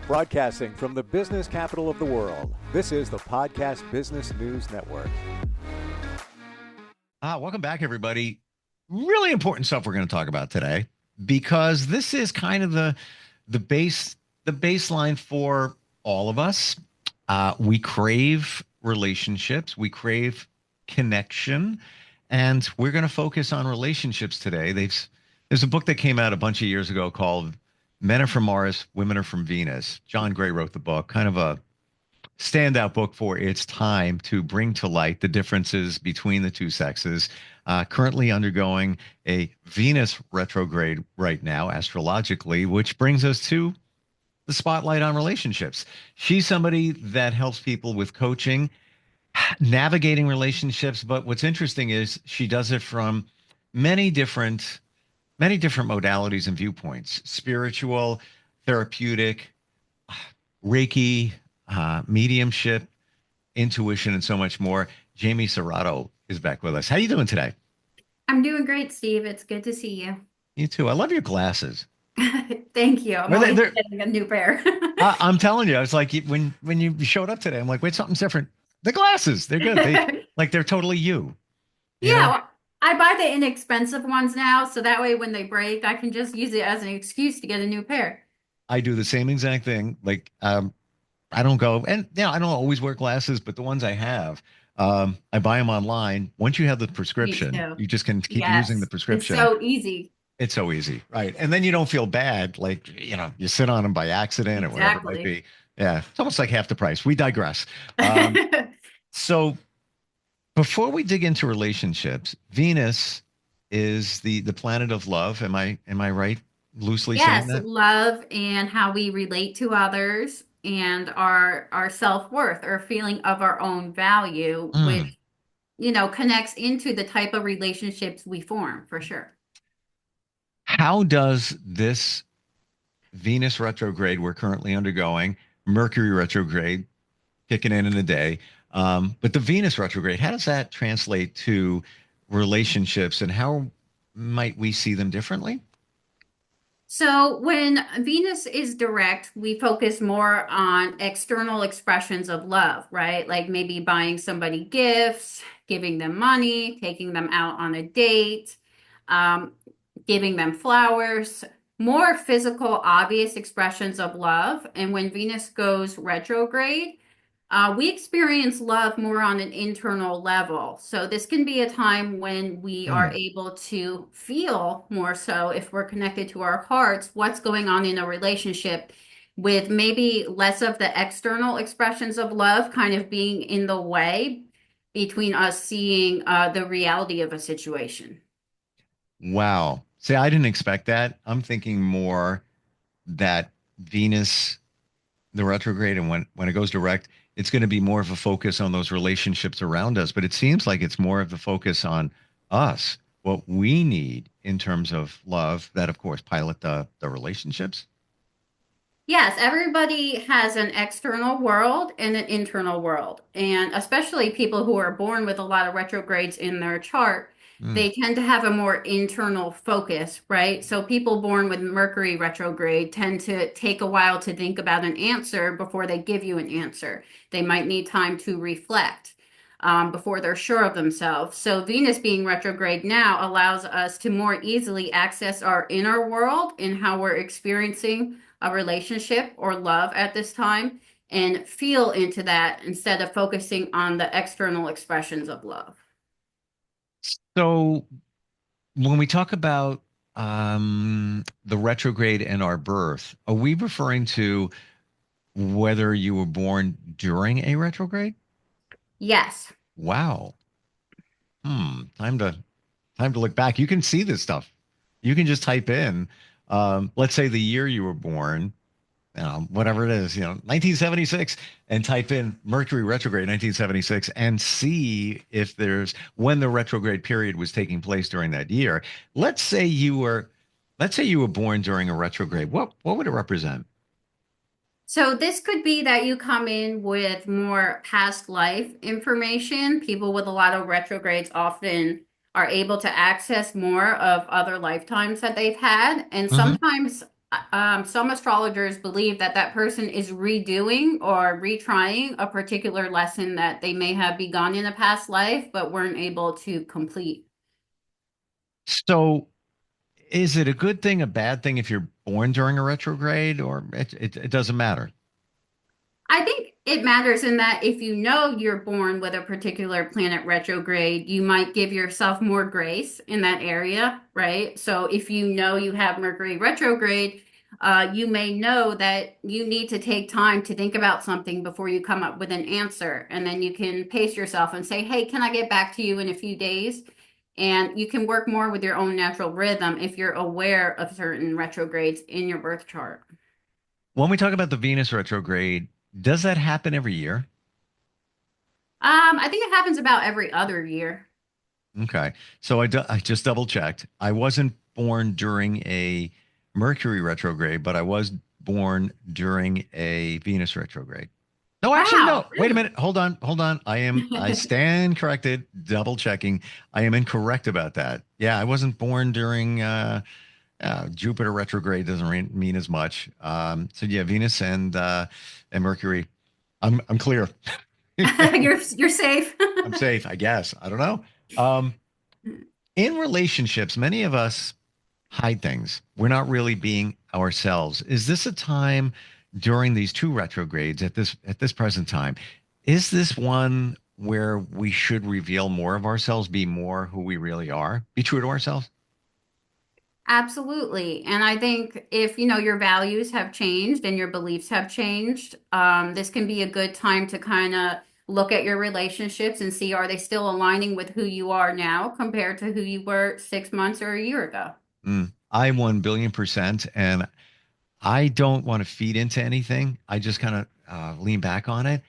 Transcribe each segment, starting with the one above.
Broadcasting from the business capital of the world, this is the Podcast Business News Network. Welcome back, everybody. Really important stuff we're going to talk about today because this is kind of the baseline for all of us. We crave relationships, we crave connection, and we're going to focus on relationships today. There's a book that came out a bunch of years ago called Men Are From Mars, Women Are From Venus. John Gray wrote the book, kind of a standout book for its time to bring to light the differences between the two sexes. Currently undergoing a Venus retrograde right now, astrologically, which brings us to the spotlight on relationships. She's somebody that helps people with coaching, navigating relationships. But what's interesting is she does it from many different modalities and viewpoints: spiritual, therapeutic, Reiki, mediumship, intuition, and so much more. Jamie Serrato is back with us. How you doing today? I'm doing great, Steve. It's good to see you. You too. I love your glasses. Thank you. I'm Well, always getting a new pair. I'm telling you, it's like when you showed up today, I'm like, wait, something's different. The glasses, they're good. They're totally you. You Yeah, know, well, I buy the inexpensive ones now, so that way when they break, I can just use it as an excuse to get a new pair. I do the same exact thing. I don't go, and I don't always wear glasses, but the ones I have, I buy them online. Once you have the Me prescription, too. you just can keep using the Yes, it's prescription. so easy. It's so easy, right? And then you don't feel bad, like, you sit on them by accident or whatever it might Exactly. be. Yeah, it's almost like half the price. We digress. Um, so before we dig into relationships, Venus is the planet of love. Am I right? Loosely saying Yes, that? love and how we relate to others and our self-worth or feeling of our own value, which, Mm. connects into the type of relationships we form for sure. How does this Venus retrograde we're currently undergoing, Mercury retrograde kicking in a day, but the Venus retrograde, how does that translate to relationships and how might we see them differently? So when Venus is direct, we focus more on external expressions of love, right? Like maybe buying somebody gifts, giving them money, taking them out on a date, um, giving them flowers, more physical, obvious expressions of love. And when Venus goes retrograde, we experience love more on an internal level. So this can be a time when we are Hmm. able to feel more so if we're connected to our hearts, what's going on in a relationship with maybe less of the external expressions of love kind of being in the way between us seeing the reality of a situation. Wow. See, I didn't expect that. I'm thinking more that Venus, the retrograde, and when it goes direct, it's going to be more of a focus on those relationships around us. But it seems like it's more of the focus on us, what we need in terms of love, that of course pilot the relationships. Yes, everybody has an external world and an internal world. And especially people who are born with a lot of retrogrades in their chart, Mm. they tend to have a more internal focus, right? So people born with Mercury retrograde tend to take a while to think about an answer before they give you an answer. They might need time to reflect before they're sure of themselves. So Venus being retrograde now allows us to more easily access our inner world and how we're experiencing a relationship or love at this time and feel into that instead of focusing on the external expressions of love. So when we talk about the retrograde and our birth, are we referring to whether you were born during a retrograde? Yes. Wow. Time to look back. You can see this stuff. You can just type in, let's say the year you were born, whatever it is, 1976, and type in Mercury retrograde 1976 and see if there's when the retrograde period was taking place during that year. Let's say you were born during a retrograde. What would it represent? So this could be that you come in with more past life information. People with a lot of retrogrades often are able to access more of other lifetimes that they've had. And Hmm. sometimes Some astrologers believe that that person is redoing or retrying a particular lesson that they may have begun in a past life but weren't able to complete. So is it a good thing, a bad thing if you're born during a retrograde, or it doesn't matter? I think it matters in that if you know you're born with a particular planet retrograde, you might give yourself more grace in that area, right? So if you know you have Mercury retrograde, you may know that you need to take time to think about something before you come up with an answer. And then you can pace yourself and say, hey, can I get back to you in a few days? And you can work more with your own natural rhythm if you're aware of certain retrogrades in your birth chart. When we talk about the Venus retrograde, does that happen every year? I think it happens about every other year. Okay. So I just double checked. I wasn't born during a Mercury retrograde, but I was born during a Venus retrograde. No, actually, no. Wow, Wait a really? minute. Hold on. Hold on. I stand corrected, double checking. I am incorrect about that. Yeah, I wasn't born during Jupiter retrograde doesn't mean as much. So yeah, Venus and Mercury. I'm clear. You're safe. I'm safe, I guess. I don't know. Um, in relationships, many of us hide things. We're not really being ourselves. Is this a time during these two retrogrades at this present time? Is this one where we should reveal more of ourselves, be more who we really are, be true to ourselves? Absolutely. And I think if, your values have changed and your beliefs have changed, this can be a good time to kind of look at your relationships and see, are they still aligning with who you are now compared to who you were 6 months or a year ago? I 1 billion%, and I don't want to feed into anything. I just kind of lean back on it.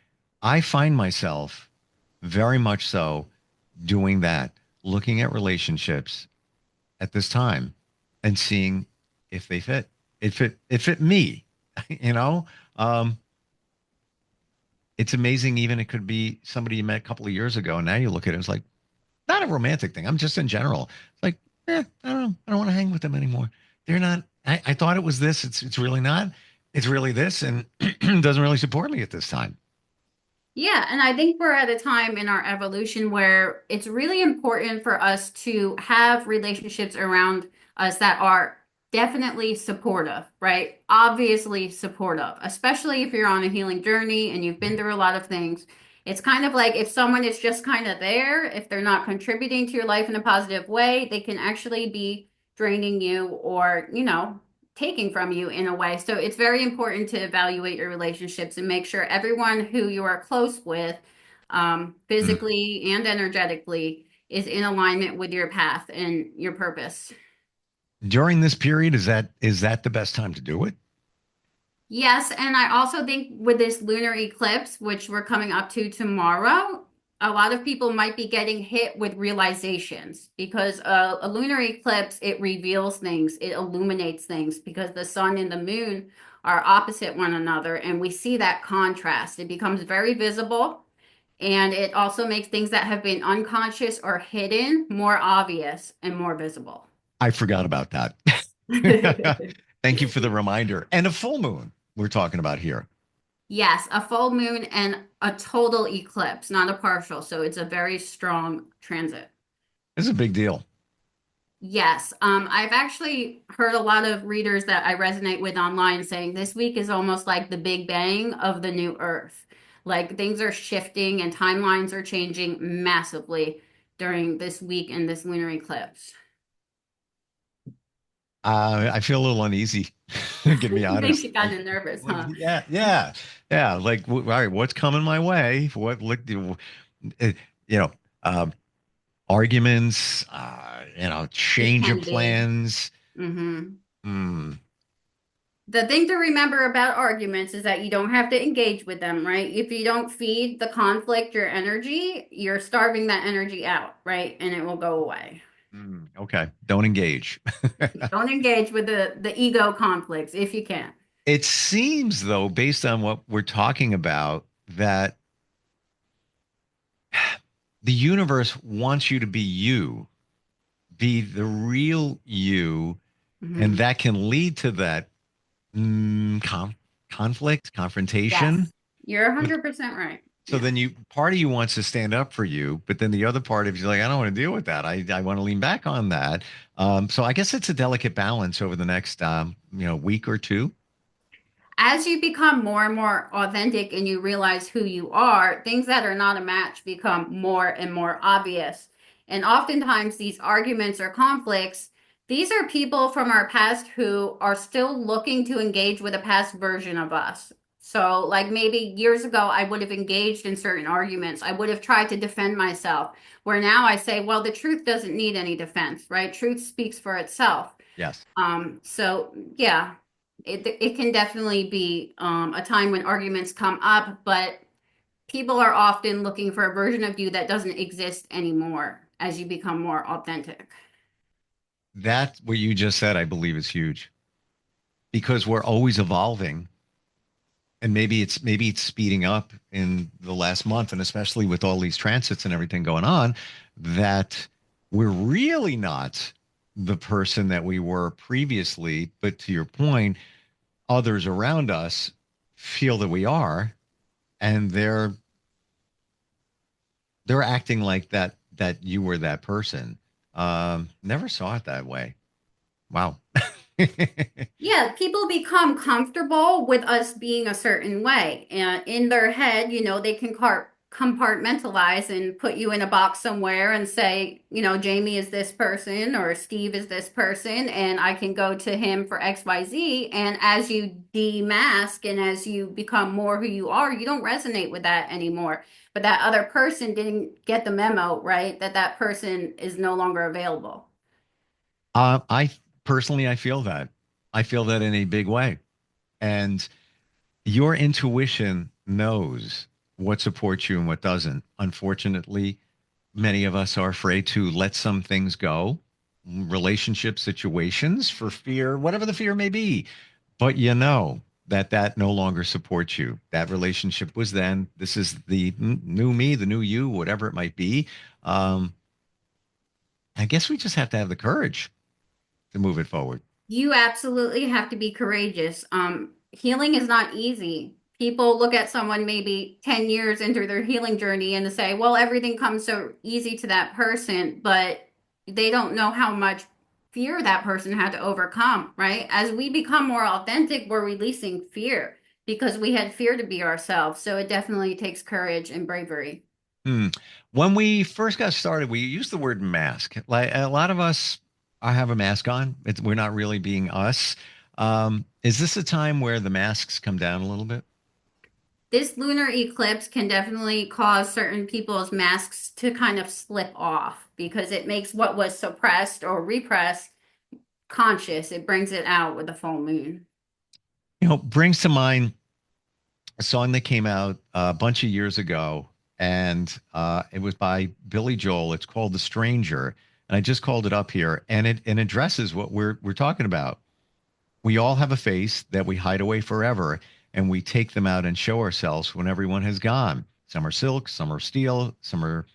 I find myself very much so doing that, looking at relationships at this time and seeing if they fit. It fit me, you know. Um, it's amazing. Even it could be somebody you met a couple of years ago, and now you look at it, it's like not a romantic thing. I'm just in general. It's like, I don't know. I don't want to hang with them anymore. They're not. I thought it was this. It's really not. It's really this, and doesn't really support me at this time. Yeah, and I think we're at a time in our evolution where it's really important for us to have relationships around us that are definitely supportive, right? Obviously supportive, especially if you're on a healing journey and you've been through a lot of things. It's kind of like if someone is just kind of there, if they're not contributing to your life in a positive way, they can actually be draining you or, taking from you in a way. So it's very important to evaluate your relationships and make sure everyone who you are close with, Mm. physically and energetically, is in alignment with your path and your purpose. During this period, is that the best time to do it? Yes, and I also think with this lunar eclipse, which we're coming up to tomorrow, a lot of people might be getting hit with realizations because a lunar eclipse, it reveals things, it illuminates things because the sun and the moon are opposite one another, and we see that contrast. It becomes very visible, and it also makes things that have been unconscious or hidden more obvious and more visible. I forgot about that. Thank you for the reminder. And a full moon we're talking about here. Yes, a full moon and a total eclipse, not a partial. So it's a very strong transit. It's a big deal. Yes, I've actually heard a lot of readers that I resonate with online saying this week is almost like the Big Bang of the new Earth. Like things are shifting and timelines are changing massively during this week and this lunar eclipse. I feel a little uneasy, to be Makes honest. you kind of nervous, huh? Yeah, yeah, yeah. Like, all right, what's coming my way? What look, uh, you know, um, arguments, It change of can be. plans. Hmm. Hmm. The thing to remember about arguments is that you don't have to engage with them, right? If you don't feed the conflict your energy, you're starving that energy out, right? And it will go away. Okay, don't engage. Don't engage with the ego conflicts if you can. It seems, though, based on what we're talking about, that the universe wants you to be you, be the real you, and Hmm. that can lead to that. mm, conflict, confrontation. Yes. You're With 100% right. So Yeah. then part of you wants to stand up for you, but then the other part of you like, I don't want to deal with that. I want to lean back on that. So I guess it's a delicate balance over the next week or two. As you become more and more authentic and you realize who you are, things that are not a match become more and more obvious. And oftentimes, these arguments or conflicts, these are people from our past who are still looking to engage with a past version of us. So, like maybe years ago, I would have engaged in certain arguments. I would have tried to defend myself, where now I say, well, the truth doesn't need any defense, right? Truth speaks for itself. Yes. So yeah, it can definitely be a time when arguments come up, but people are often looking for a version of you that doesn't exist anymore as you become more authentic. That what you just said, I believe, is huge because we're always evolving. And maybe it's speeding up in the last month, and especially with all these transits and everything going on, that we're really not the person that we were previously. But to your point, others around us feel that we are, and they're acting like that you were that person. Never saw it that way. Wow. Yeah, people become comfortable with us being a certain way. And in their head, they can compartmentalize and put you in a box somewhere and say, Jamie is this person or Steve is this person, and I can go to him for XYZ. And as you demask and as you become more who you are, you don't resonate with that anymore. But that other person didn't get the memo, right? That person is no longer available. I personally, I feel that. I feel that in a big way. And your intuition knows what supports you and what doesn't. Unfortunately, many of us are afraid to let some things go, relationship situations for fear, whatever the fear may be. But you know that no longer supports you. That relationship was then. This is the new me, the new you, whatever it might be. Um, I guess we just have to have the courage to move it forward. You absolutely have to be courageous. Healing is not easy. People look at someone maybe 10 years into their healing journey and they say, well, everything comes so easy to that person, but they don't know how much fear that person had to overcome, right? As we become more authentic, we're releasing fear because we had fear to be ourselves. So it definitely takes courage and bravery. Hmm. When we first got started, we used the word mask. Like a lot of us have a mask on. We're not really being us. Is this a time where the masks come down a little bit? This lunar eclipse can definitely cause certain people's masks to kind of slip off because it makes what was suppressed or repressed conscious. It brings it out with the full moon. Brings to mind a song that came out a bunch of years ago, and it was by Billy Joel. It's called "The Stranger," and I just called it up here, and it addresses what we're talking about. We all have a face that we hide away forever, and we take them out and show ourselves when everyone has gone. Some are silk, some are steel, some are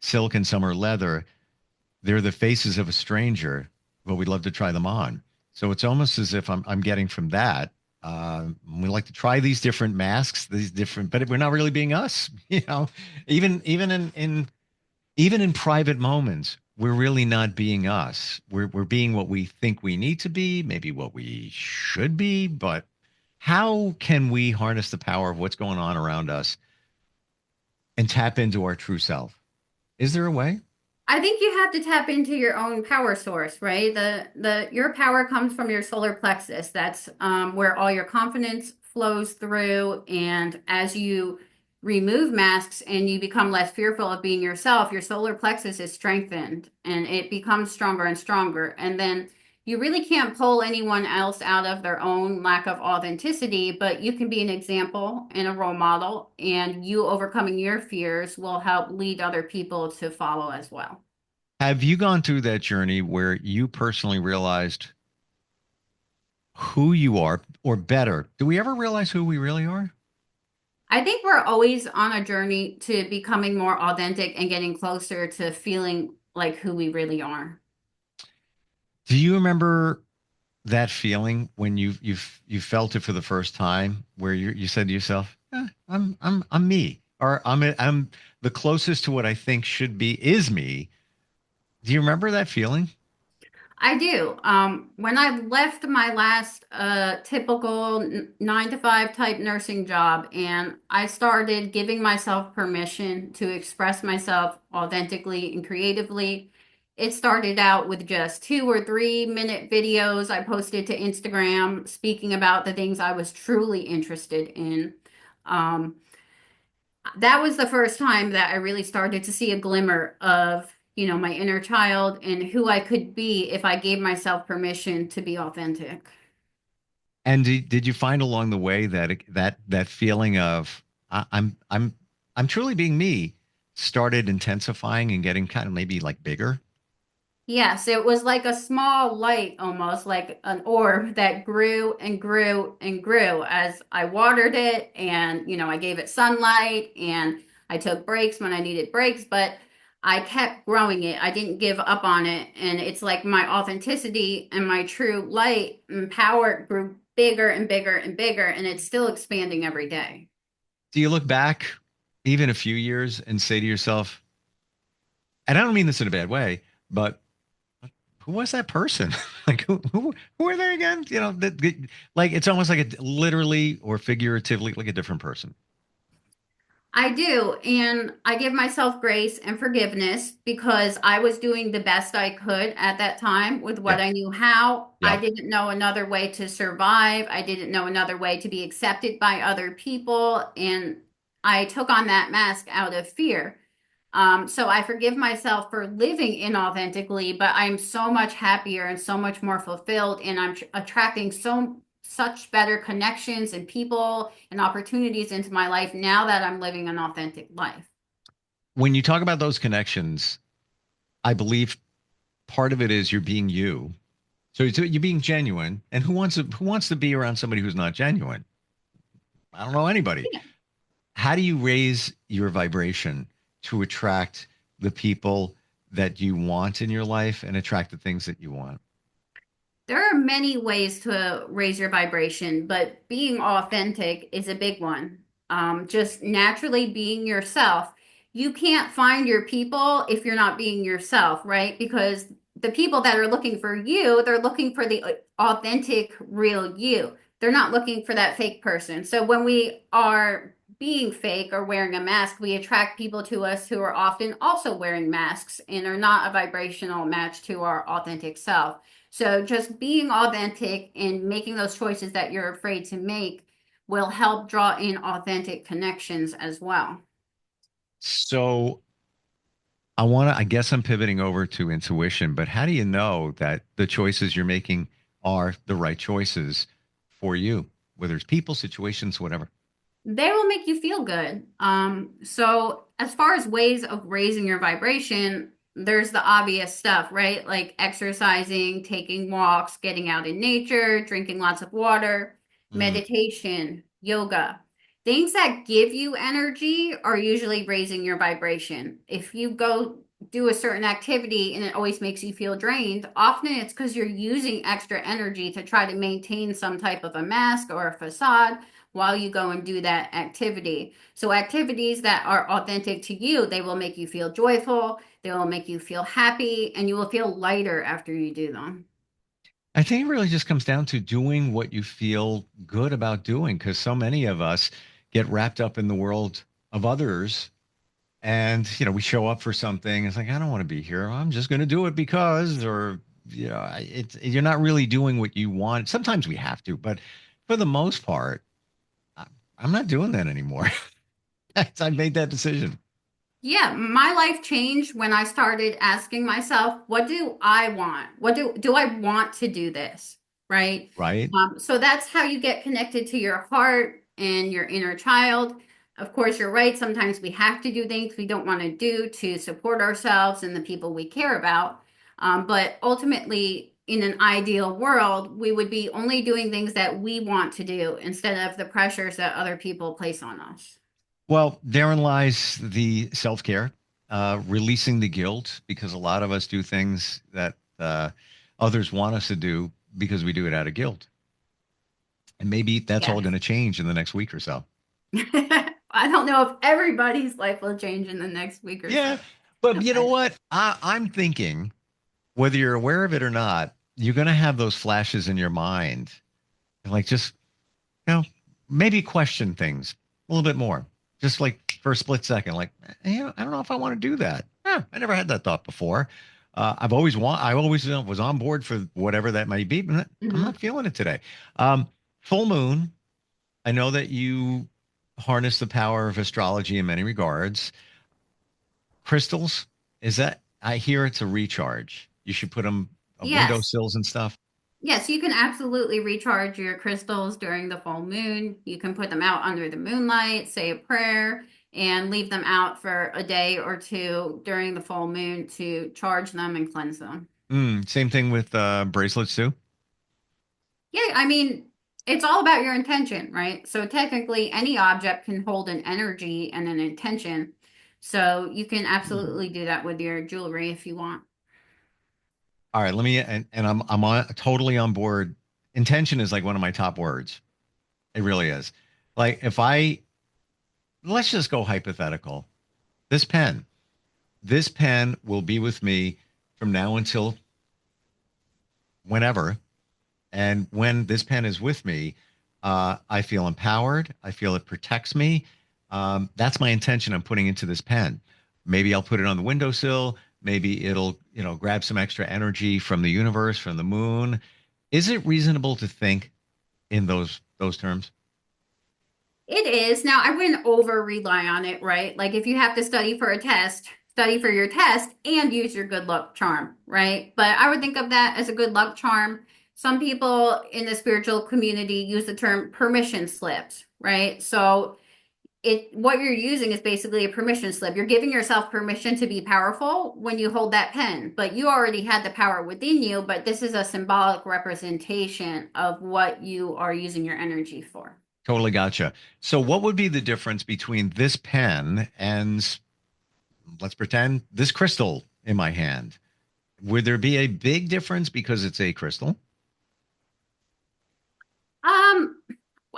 silk, and some are leather. They're the faces of a stranger, but we'd love to try them on. So it's almost as if I'm getting from that. We like to try these different masks, these different, but we're not really being us. Even in private moments, we're really not being us. We're being what we think we need to be, maybe what we should be. But how can we harness the power of what's going on around us and tap into our true self? Is there a way? I think you have to tap into your own power source, right? The your power comes from your solar plexus. That's where all your confidence flows through. And as you remove masks and you become less fearful of being yourself, your solar plexus is strengthened and it becomes stronger and stronger. And then you really can't pull anyone else out of their own lack of authenticity, but you can be an example and a role model, and you overcoming your fears will help lead other people to follow as well. Have you gone through that journey where you personally realized who you are, or better, do we ever realize who we really are? I think we're always on a journey to becoming more authentic and getting closer to feeling like who we really are. Do you remember that feeling when you felt it for the first time, where you said to yourself, I'm me, or I'm the closest to what I think should be is me. Do you remember that feeling? I do. When I left my last typical 9 to 5 type nursing job, and I started giving myself permission to express myself authentically and creatively, it started out with just 2 or 3 minute videos I posted to Instagram speaking about the things I was truly interested in. Um, that was the first time that I really started to see a glimmer of, my inner child and who I could be if I gave myself permission to be authentic. And did you find along the way that that feeling of I'm truly being me started intensifying and getting kind of maybe like bigger? Yes, it was like a small light, almost like an orb that grew and grew and grew as I watered it and, I gave it sunlight and I took breaks when I needed breaks, but I kept growing it. I didn't give up on it. And it's like my authenticity and my true light and power grew bigger and bigger and bigger, and it's still expanding every day. Do you look back even a few years and say to yourself, and I don't mean this in a bad way, but who was that person? Like who are they again? Like it's almost like a literally or figuratively like a different person. I do, and I give myself grace and forgiveness because I was doing the best I could at that time with what Yep. I knew how. I Yep. didn't know another way to survive. I didn't know another way to be accepted by other people, and I took on that mask out of fear. So I forgive myself for living inauthentically, but I'm so much happier and so much more fulfilled, and I'm attracting such better connections and people and opportunities into my life now that I'm living an authentic life. When you talk about those connections, I believe part of it is you're being you. So you're being genuine. And who wants to be around somebody who's not genuine? I don't know anybody. How do you raise your vibration to attract the people that you want in your life and attract the things that you want? There are many ways to raise your vibration, but being authentic is a big one. Just naturally being yourself. You can't find your people if you're not being yourself, right? Because the people that are looking for you, they're looking for the authentic, real you. They're not looking for that fake person. So when we are being fake or wearing a mask, we attract people to us who are often also wearing masks and are not a vibrational match to our authentic self. So just being authentic and making those choices that you're afraid to make will help draw in authentic connections as well. So I guess I'm pivoting over to intuition, but how do you know that the choices you're making are the right choices for you, whether it's people, situations, whatever? They will make you feel good. So as far as ways of raising your vibration, there's the obvious stuff, right? Like exercising, taking walks, getting out in nature, drinking lots of water, Mm. meditation, yoga. Things that give you energy are usually raising your vibration. If you go do a certain activity and it always makes you feel drained, often it's because you're using extra energy to try to maintain some type of a mask or a facade while you go and do that activity. So activities that are authentic to you, they will make you feel joyful, they will make you feel happy, and you will feel lighter after you do them. I think it really just comes down to doing what you feel good about doing because so many of us get wrapped up in the world of others. And, we show up for something. It's like, I don't want to be here. I'm just going to do it because, or, you're not really doing what you want. Sometimes we have to, but for the most part, I, I'm not doing that anymore. I made that decision. Yeah, my life changed when I started asking myself, what do I want? What do I want to do this? Right? Right. So that's how you get connected to your heart and your inner child. Of course, you're right. Sometimes we have to do things we don't want to do to support ourselves and the people we care about. But ultimately, in an ideal world, we would be only doing things that we want to do instead of the pressures that other people place on us. Well, therein lies the self care, releasing the guilt, because a lot of us do things that others want us to do, because we do it out of guilt. And maybe that's all Yes. going to change in the next week or so. I don't know if everybody's life will change in the next week or so. Yeah. But you know But what? I'm thinking, whether you're aware of it or not, you're going to have those flashes in your mind. Like just, maybe question things a little bit more. Just like for a split second, like, I don't know if I want to do that. I never had that thought before. I always was on board for whatever that might be, but I'm not mhm. feeling it today. Full moon. I know that you harness the power of astrology in many regards. Crystals, is that, I hear it's a recharge. You should put them on Yes. windowsills and stuff. Yes, you can absolutely recharge your crystals during the full moon. You can put them out under the moonlight, say a prayer, and leave them out for a day or two during the full moon to charge them and cleanse them. Same thing with bracelets too. Yeah, I mean, it's all about your intention, right? So technically, any object can hold an energy and an intention. So you can absolutely do that with your jewelry if you want. All right, let me and I'm totally on board. Intention is like one of my top words. It really is. Like if I let's just go hypothetical. This pen, this pen will be with me from now until whenever. And when this pen is with me, I feel empowered. I feel it protects me. That's my intention I'm putting into this pen. Maybe I'll put it on the windowsill. Maybe it'll, grab some extra energy from the universe, from the moon. Is it reasonable to think in those terms? It is. Now, I wouldn't over rely on it, right? Like if you have to study for a test, study for your test and use your good luck charm, right? But I would think of that as a good luck charm. Some people in the spiritual community use the term permission slips, right? So it what you're using is basically a permission slip. You're giving yourself permission to be powerful when you hold that pen, but you already had the power within you, but this is a symbolic representation of what you are using your energy for. Totally gotcha. So, what would be the difference between this pen and, let's pretend, this crystal in my hand? Would there be a big difference because it's a crystal? Um,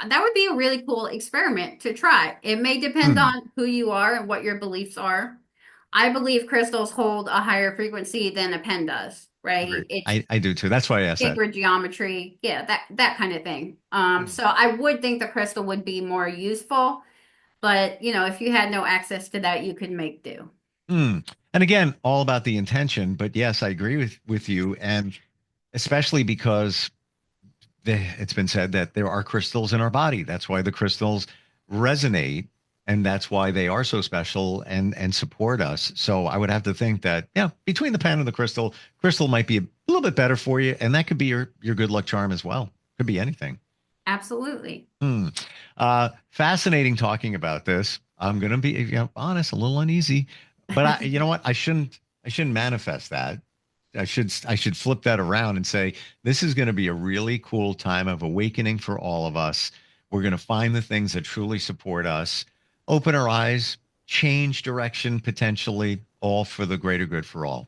that would be a really cool experiment to try. It may depend Hmm. on who you are and what your beliefs are. I believe crystals hold a higher frequency than a pen does, right? Agreed. It's I do too. That's why I asked that. sacred geometry, yeah, that kind of thing. Hmm. So I would think the crystal would be more useful, but if you had no access to that, you could make do. Hmm. And again, all about the intention. But yes, I agree with you, and especially because it's been said that there are crystals in our body. That's why the crystals resonate, and that's why they are so special and support us. So I would have to think that, yeah, between the pen and the crystal might be a little bit better for you, and that could be your good luck charm as well. Could be anything. Absolutely. Hmm. Fascinating talking about this. I'm gonna be, honest, a little uneasy, but you know what? I shouldn't manifest that. I should flip that around and say this is going to be a really cool time of awakening for all of us. We're going to find the things that truly support us, open our eyes, change direction potentially, all for the greater good for all.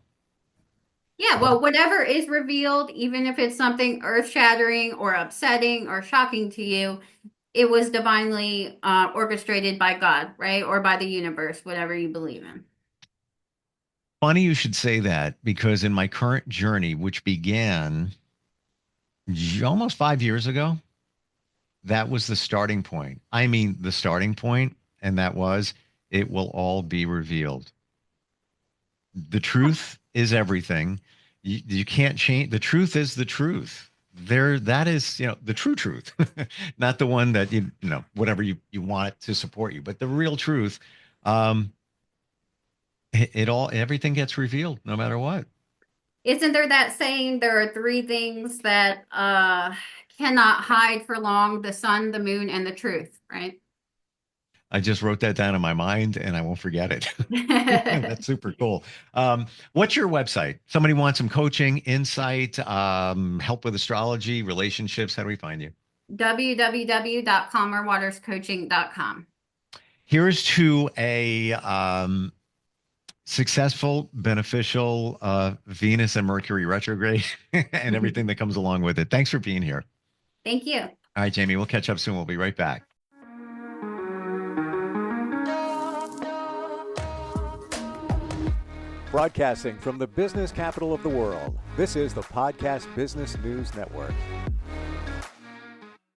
Yeah, well, whatever is revealed, even if it's something earth-shattering or upsetting or shocking to you, it was divinely orchestrated by God, right? Or by the universe, whatever you believe in. Funny you should say that because in my current journey, which began almost 5 years ago, that was the starting point. I mean, the starting point, and that was it will all be revealed. The truth is everything. You can't change. The truth is the truth. That is, the true truth, not the one that whatever you want it to support you, but the real truth. Um, everything gets revealed no matter what. Isn't there that saying there are three things that cannot hide for long, the sun, the moon, and the truth, right? I just wrote that down in my mind and I won't forget it. That's super cool. What's your website? Somebody wants some coaching, insight, help with astrology, relationships. How do we find you? www.calmerwaterscoaching.com. Here's to a successful, beneficial Venus and Mercury retrograde and everything that comes along with it. Thanks for being here. Thank you. All right, Jamie, we'll catch up soon. We'll be right back. Broadcasting from the business capital of the world, this is the Podcast Business News Network.